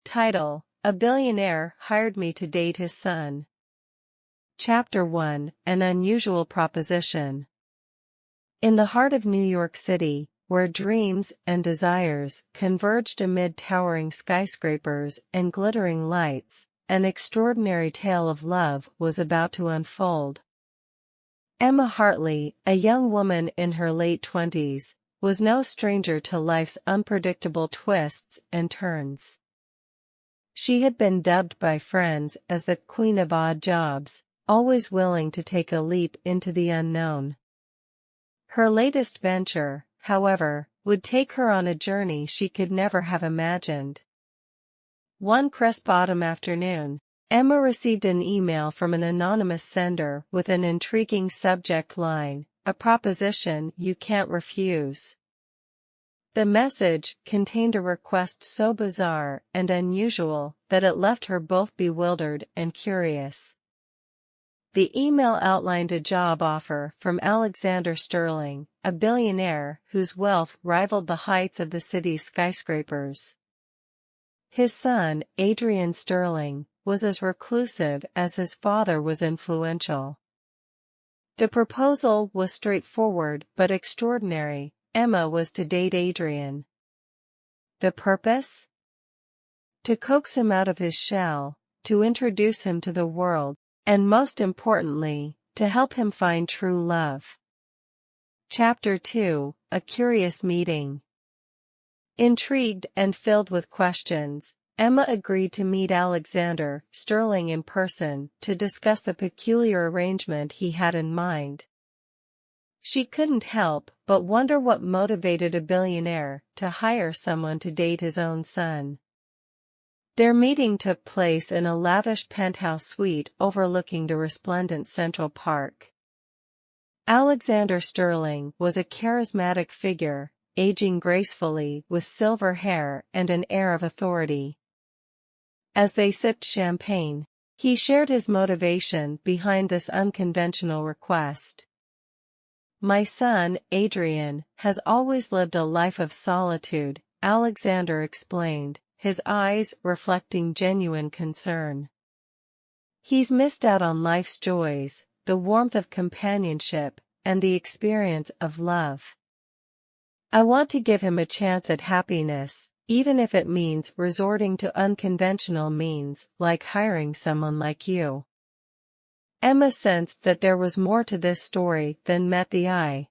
Title: A billionaire hired me to date his son. Chapter 1: An Unusual Proposition. In the heart of New York City, where dreams and desires converged amid towering skyscrapers and glittering lights, an extraordinary tale of love was about to unfold. Emma Hartley, a young woman in her late 20s, was no stranger to life's unpredictable twists and turns. She had been dubbed by friends as the Queen of Odd Jobs, always willing to take a leap into the unknown. Her latest venture, however, would take her on a journey she could never have imagined. One crisp autumn afternoon, Emma received an email from an anonymous sender with an intriguing subject line: "A proposition you can't refuse." The message contained a request so bizarre and unusual that it left her both bewildered and curious. The email outlined a job offer from Alexander Sterling, a billionaire whose wealth rivaled the heights of the city's skyscrapers. His son, Adrian Sterling, was as reclusive as his father was influential. The proposal was straightforward but extraordinary. Emma was to date Adrian. The purpose? To coax him out of his shell, to introduce him to the world, and most importantly, to help him find true love. Chapter 2: A Curious Meeting. Intrigued and filled with questions, Emma agreed to meet Alexander Sterling in person to discuss the peculiar arrangement he had in mind. She couldn't help but wonder what motivated a billionaire to hire someone to date his own son. Their meeting took place in a lavish penthouse suite overlooking the resplendent Central Park. Alexander Sterling was a charismatic figure, aging gracefully with silver hair and an air of authority. As they sipped champagne, he shared his motivation behind this unconventional request. "My son, Adrian, has always lived a life of solitude," Alexander explained, his eyes reflecting genuine concern. "He's missed out on life's joys, the warmth of companionship, and the experience of love. I want to give him a chance at happiness, even if it means resorting to unconventional means like hiring someone like you." Emma sensed that there was more to this story than met the eye.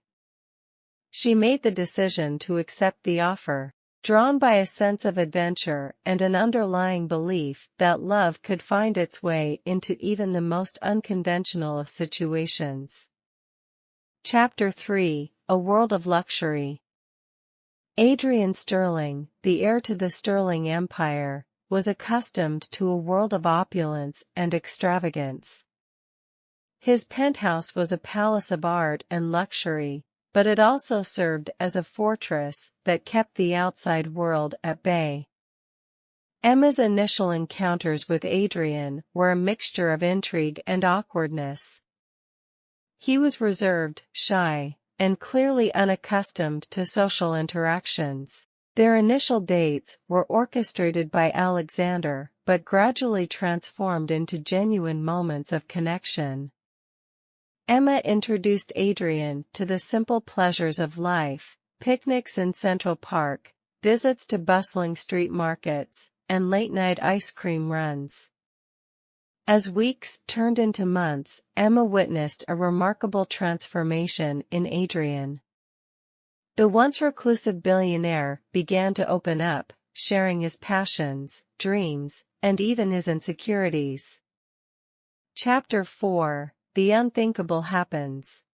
She made the decision to accept the offer, drawn by a sense of adventure and an underlying belief that love could find its way into even the most unconventional of situations. Chapter 3: A World of Luxury. Adrian Sterling, the heir to the Sterling Empire, was accustomed to a world of opulence and extravagance. His penthouse was a palace of art and luxury, but it also served as a fortress that kept the outside world at bay. Emma's initial encounters with Adrian were a mixture of intrigue and awkwardness. He was reserved, shy, and clearly unaccustomed to social interactions. Their initial dates were orchestrated by Alexander, but gradually transformed into genuine moments of connection. Emma introduced Adrian to the simple pleasures of life: picnics in Central Park, visits to bustling street markets, and late-night ice cream runs. As weeks turned into months, Emma witnessed a remarkable transformation in Adrian. The once reclusive billionaire began to open up, sharing his passions, dreams, and even his insecurities. Chapter 4: The Unthinkable Happens.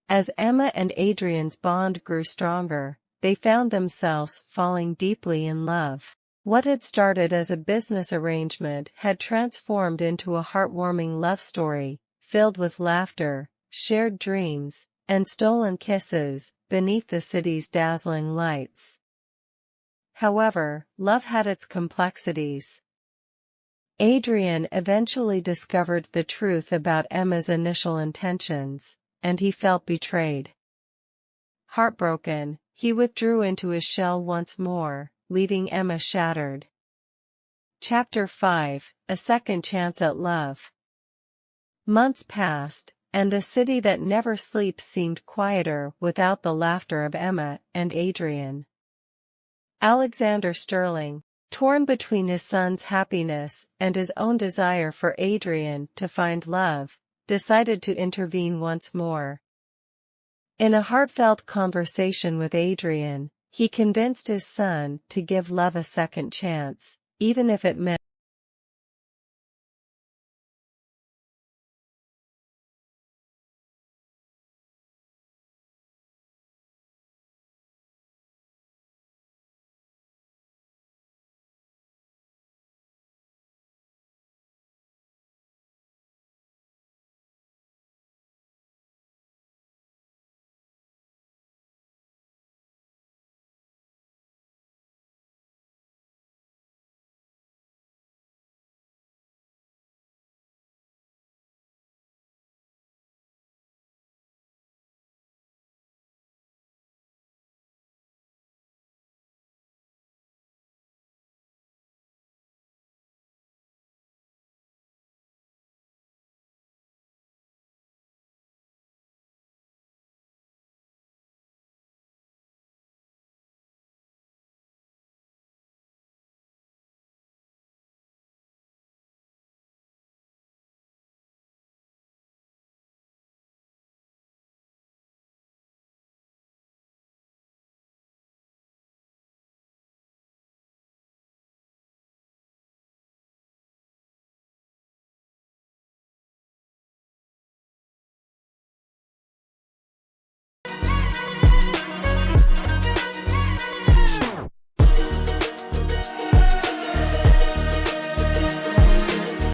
As Emma and Adrian's bond grew stronger, they found themselves falling deeply in love. What had started as a business arrangement had transformed into a heartwarming love story, filled with laughter, shared dreams, and stolen kisses beneath the city's dazzling lights. However, love had its complexities. Adrian eventually discovered the truth about Emma's initial intentions, and he felt betrayed. Heartbroken, he withdrew into his shell once more, leaving Emma shattered. Chapter 5, A Second Chance at Love. Months passed, and the city that never sleeps seemed quieter without the laughter of Emma and Adrian. Alexander Sterling, torn between his son's happiness and his own desire for Adrian to find love, decided to intervene once more. In a heartfelt conversation with Adrian, he convinced his son to give love a second chance, even if it meant